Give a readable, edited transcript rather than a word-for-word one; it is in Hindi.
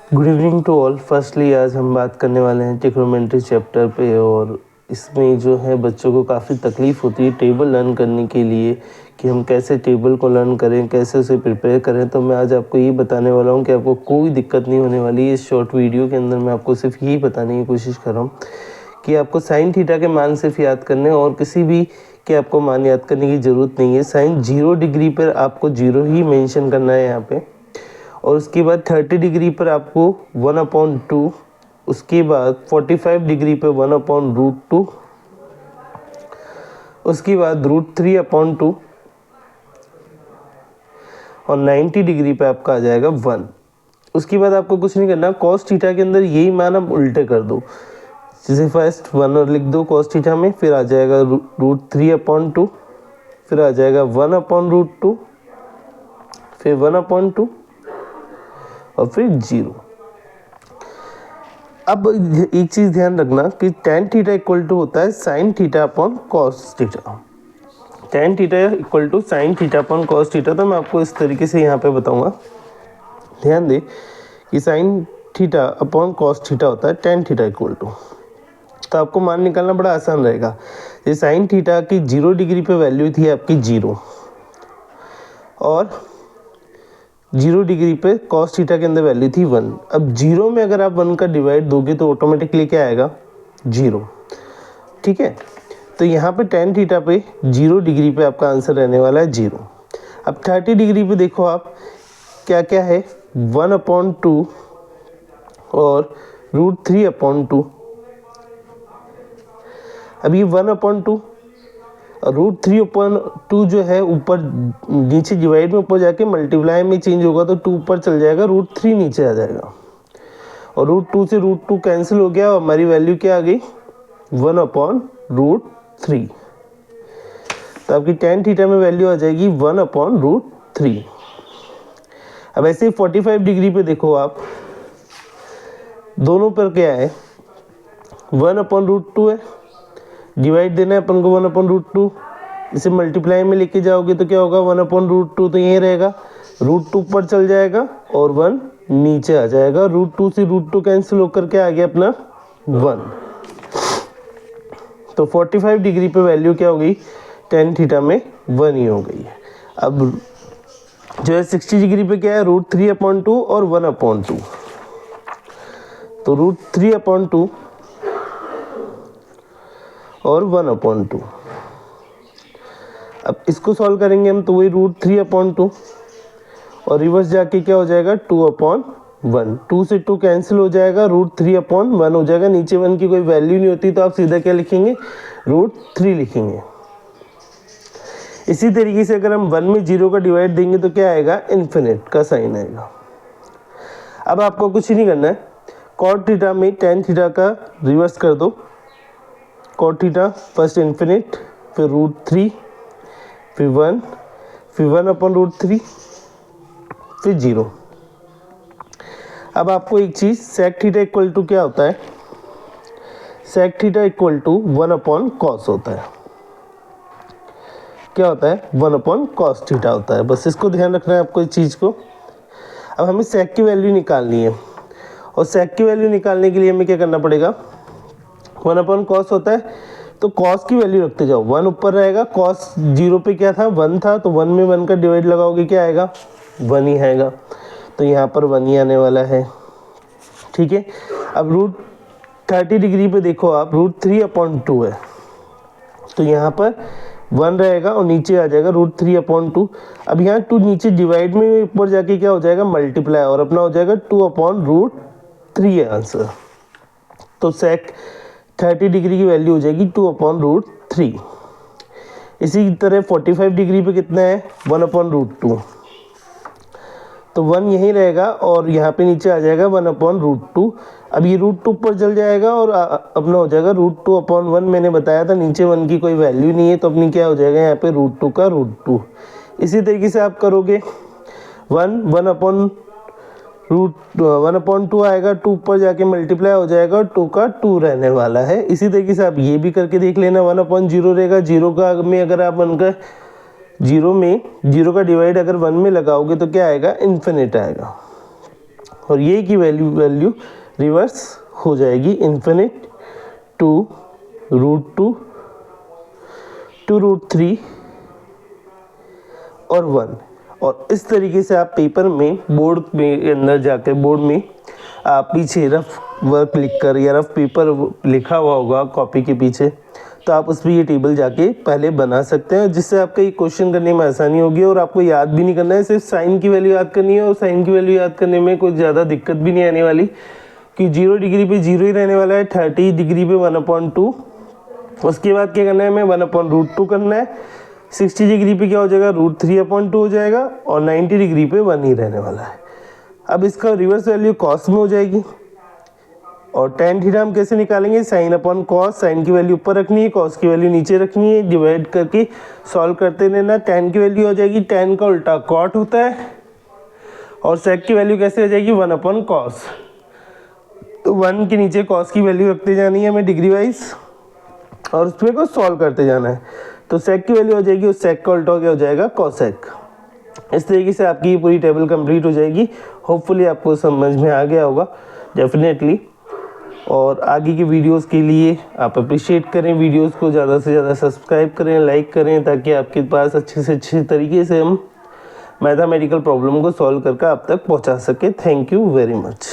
Good evening to all. Firstly आज हम बात करने वाले हैं ट्रिग्नोमेट्री चैप्टर पे, और इसमें जो है बच्चों को काफ़ी तकलीफ़ होती है टेबल लर्न करने के लिए कि हम कैसे टेबल को लर्न करें, कैसे उसे प्रिपेयर करें। तो मैं आज आपको ये बताने वाला हूँ कि आपको कोई दिक्कत नहीं होने वाली। इस शॉर्ट वीडियो के अंदर मैं आपको सिर्फ यही बताने की कोशिश कर रहा हूँ कि आपको साइन थीटा के मान सिर्फ याद करने और किसी भी के आपको मान याद करने की ज़रूरत नहीं है। साइन 0 डिग्री पर आपको 0 ही मेंशन करना है यहाँ पे, और उसके बाद 30 डिग्री पर आपको 1/2, उसके बाद 45 डिग्री पर 1/√2, उसके बाद √3/2, और 90 डिग्री पे आपका आ जाएगा 1। उसके बाद आपको कुछ नहीं करना, कॉस थीटा के अंदर यही मान आप उल्टे कर दो। जैसे फर्स्ट 1 और लिख दो कॉस थीटा में, फिर आ जाएगा √3/2, फिर आ जाएगा 1/√2, फिर 1/2 और फिर 0। अब एक चीज़ ध्यान रखना कि tan थीटा इक्वल टू होता है sin theta upon cos theta. tan theta equal to sin theta upon cos theta. तो मैं आपको इस तरीके से यहाँ पे बताऊँगा। ध्यान दे कि sin theta upon cos theta होता है tan थीटा इक्वल टू। तो आपको मान निकालना बड़ा आसान रहेगा। ये sin थीटा की 0 डिग्री पे वैल्यू थी आपकी 0, और 0 डिग्री पे cos थीटा के अंदर वैल्यू थी 1। अब 0 में अगर आप 1 का डिवाइड दोगे तो ऑटोमेटिकली क्या आएगा? 0। ठीक है, तो यहाँ पे tan थीटा पे 0 डिग्री पे आपका आंसर रहने वाला है 0। अब 30 डिग्री पे देखो आप क्या क्या है, 1/2 और √3/2। अब ये 1/2 और √3/2 जो है ऊपर नीचे डिवाइड में ऊपर जाके मल्टीप्लाई में चेंज होगा तो 2 ऊपर चल जाएगा, √3 नीचे आ जाएगा, और √2 से √2 कैंसिल हो गया और हमारी वैल्यू क्या आ गई? 1/√3। तो आपकी tan थीटा में वैल्यू आ जाएगी 1/√3। अब ऐसे ही 45 डिग्री पे देखो आप, दोनों पर क्या है? 1/√2 है, डिवाइड देना है अपन को 1/√2। इसे मल्टीप्लाई में लेके जाओगे तो क्या होगा? 1/√2 तो यही रहेगा, √2 ऊपर चल जाएगा और 1 नीचे आ जाएगा। √2 से √2 कैंसिल होकर क्या आ गया अपना? 1। तो 45 डिग्री पे वैल्यू क्या हो गई? tan थीटा में 1 ही हो गई है। अब जो है 60 डिग्री पे क्या है? √3/2 और 1/2। तो √3/2 और 1/2। अब इसको सॉल्व करेंगे हम तो वही √3/2 और रिवर्स जाके क्या हो जाएगा? 2/1। 2 से 2 कैंसिल हो जाएगा, √3/1 हो जाएगा। नीचे 1 की कोई वैल्यू नहीं होती तो आप सीधा क्या लिखेंगे? √3 लिखेंगे। इसी तरीके से अगर हम 1 में 0 का डिवाइड देंगे तो क्या आएगा? इन्फिनिट का साइन आएगा। अब आपको कुछ नहीं करना है, cot थीटा में tan थीटा का रिवर्स कर दो। cot थीटा फर्स्ट इन्फिनिट, फिर √3, फिर 1, फिर 1/√3, फिर 0। अब आपको एक चीज़, sec थीटा इक्वल टू क्या होता है? sec theta equal to 1/cos होता है। क्या होता है? 1/cos थीटा होता है। बस इसको ध्यान रखना है आपको इस चीज़ को। अब हमें sec की वैल्यू निकालनी है, और sec की वैल्यू निकालने के लिए हमें क्या करना पड़ेगा? 1/cos होता है तो cos की वैल्यू रखते जाओ, 1 ऊपर रहेगा। cos 0 पे क्या था? 1 था, तो 1 में 1 का डिवाइड लगाओगे क्या आएगा? 1 ही आएगा। तो यहाँ पर 1 ही आने वाला है। ठीक है, अब √30 डिग्री पे देखो आप, √3/2 है, तो यहाँ पर 1 रहेगा और नीचे आ जाएगा √3/2। अब यहाँ 2 नीचे डिवाइड में ऊपर जाके क्या हो जाएगा? मल्टीप्लाई, और अपना हो जाएगा 2/√3 है आंसर। तो sec 30 डिग्री की वैल्यू हो जाएगी 2/√3। इसी तरह 45 डिग्री पे कितना है? 1/√2। तो 1 यहीं रहेगा और यहाँ पे नीचे आ जाएगा 1/√2। अब ये √2 ऊपर चल जाएगा और अपना हो जाएगा √2/1। मैंने बताया था नीचे 1 की कोई वैल्यू नहीं है, तो अपनी क्या हो जाएगा यहाँ पे? √2 का √2। इसी तरीके से आप करोगे 1/2 आएगा, 2 ऊपर जाके मल्टीप्लाई हो जाएगा और 2 का 2 रहने वाला है। इसी तरीके से आप ये भी करके देख लेना। 1/0 रहेगा, 0 का में अगर आप 1 का 0 का डिवाइड अगर 1 में लगाओगे तो क्या आएगा? इन्फिनिट आएगा। और ये की वैल्यू रिवर्स हो जाएगी इन्फिनिट टू √2 टू √3 और 1। और इस तरीके से आप पेपर में बोर्ड में अंदर जाकर बोर्ड में आप पीछे रफ वर्क लिख कर या रफ पेपर लिखा हुआ होगा कॉपी के पीछे, तो आप उस पर ये टेबल जाके पहले बना सकते हैं, जिससे आपका ये क्वेश्चन करने में आसानी होगी और आपको याद भी नहीं करना है, सिर्फ साइन की वैल्यू याद करनी है। और साइन की वैल्यू याद करने में कोई ज़्यादा दिक्कत भी नहीं आने वाली कि 0 डिग्री पे 0 ही रहने वाला है, 30 डिग्री पे 1/2। उसके बाद क्या करना है, हमें 1/√2 करना है। 60 डिग्री पे क्या हो जाएगा, √3/2 हो जाएगा और 90 डिग्री पे 1 ही रहने वाला है। अब इसका रिवर्स वैल्यू कॉस में हो जाएगी और tan थीटा हम कैसे निकालेंगे, sin/cos। साइन की वैल्यू ऊपर रखनी है, कॉस की वैल्यू नीचे रखनी है, डिवाइड करके सॉल्व करते रहना। tan की वैल्यू हो जाएगी, tan का उल्टा cot होता है, और sec की वैल्यू कैसे हो जाएगी, 1/cos। तो 1 के नीचे cos की वैल्यू रखते जानी है हमें डिग्री वाइज और उसमें को सॉल्व करते जाना है। तो sec की वैल्यू हो जाएगी, उस sec का उल्टा क्या हो जाएगा, cosec। इस तरीके से आपकी ये पूरी टेबल कंप्लीट हो जाएगी। होपफुली आपको समझ में आ गया होगा डेफिनेटली। और आगे की वीडियोस के लिए आप अप्रिशिएट करें, वीडियोस को ज़्यादा से ज़्यादा सब्सक्राइब करें, लाइक करें, ताकि आपके पास अच्छे से अच्छे तरीके से हम मैथमेटिकल प्रॉब्लम को सॉल्व करके आप तक पहुंचा सके। Thank you very much.